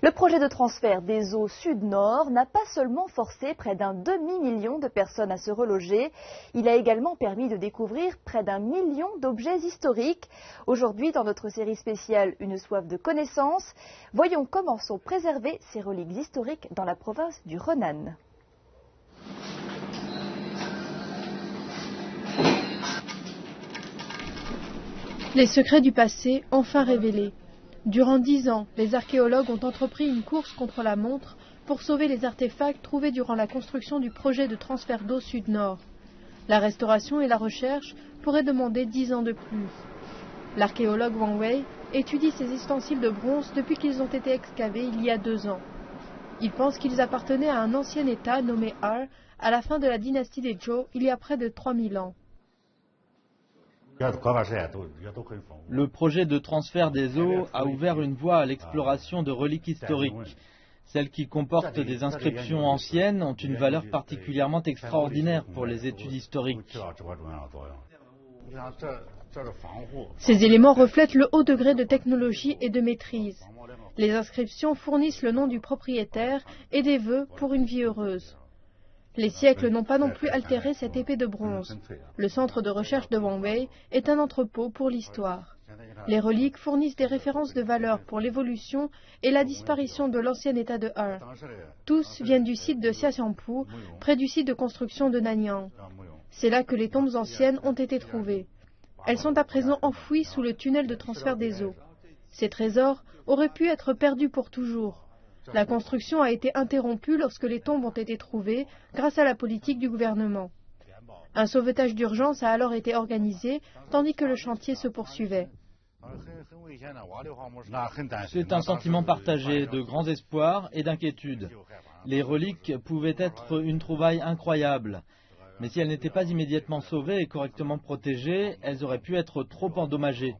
Le projet de transfert des eaux sud-nord n'a pas seulement forcé près d'un demi-million de personnes à se reloger, il a également permis de découvrir près d'1 million d'objets historiques. Aujourd'hui, dans notre série spéciale Une soif de connaissances, voyons comment sont préservées ces reliques historiques dans la province du Henan. Les secrets du passé enfin révélés. Durant 10 ans, les archéologues ont entrepris une course contre la montre pour sauver les artefacts trouvés durant la construction du projet de transfert d'eau sud-nord. La restauration et la recherche pourraient demander 10 ans de plus. L'archéologue Wang Wei étudie ces ustensiles de bronze depuis qu'ils ont été excavés il y a 2 ans. Il pense qu'ils appartenaient à un ancien État nommé Ar à la fin de la dynastie des Zhou il y a près de 3000 ans. Le projet de transfert des eaux a ouvert une voie à l'exploration de reliques historiques. Celles qui comportent des inscriptions anciennes ont une valeur particulièrement extraordinaire pour les études historiques. Ces éléments reflètent le haut degré de technologie et de maîtrise. Les inscriptions fournissent le nom du propriétaire et des vœux pour une vie heureuse. Les siècles n'ont pas non plus altéré cette épée de bronze. Le centre de recherche de Wang Wei est un entrepôt pour l'histoire. Les reliques fournissent des références de valeur pour l'évolution et la disparition de l'ancien état de Ar. Tous viennent du site de Xiaxiangpu, près du site de construction de Nanyang. C'est là que les tombes anciennes ont été trouvées. Elles sont à présent enfouies sous le tunnel de transfert des eaux. Ces trésors auraient pu être perdus pour toujours. La construction a été interrompue lorsque les tombes ont été trouvées grâce à la politique du gouvernement. Un sauvetage d'urgence a alors été organisé, tandis que le chantier se poursuivait. C'est un sentiment partagé de grands espoirs et d'inquiétude. Les reliques pouvaient être une trouvaille incroyable, mais si elles n'étaient pas immédiatement sauvées et correctement protégées, elles auraient pu être trop endommagées.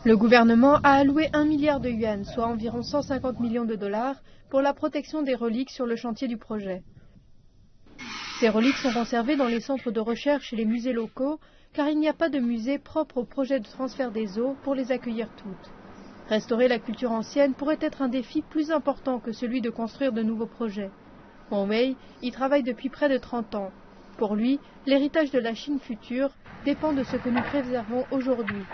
Le gouvernement a alloué 1 milliard de yuans, soit environ 150 millions de dollars, pour la protection des reliques sur le chantier du projet. Ces reliques sont conservées dans les centres de recherche et les musées locaux, car il n'y a pas de musée propre au projet de transfert des eaux pour les accueillir toutes. Restaurer la culture ancienne pourrait être un défi plus important que celui de construire de nouveaux projets. Wang Wei y travaille depuis près de 30 ans. Pour lui, l'héritage de la Chine future dépend de ce que nous préservons aujourd'hui.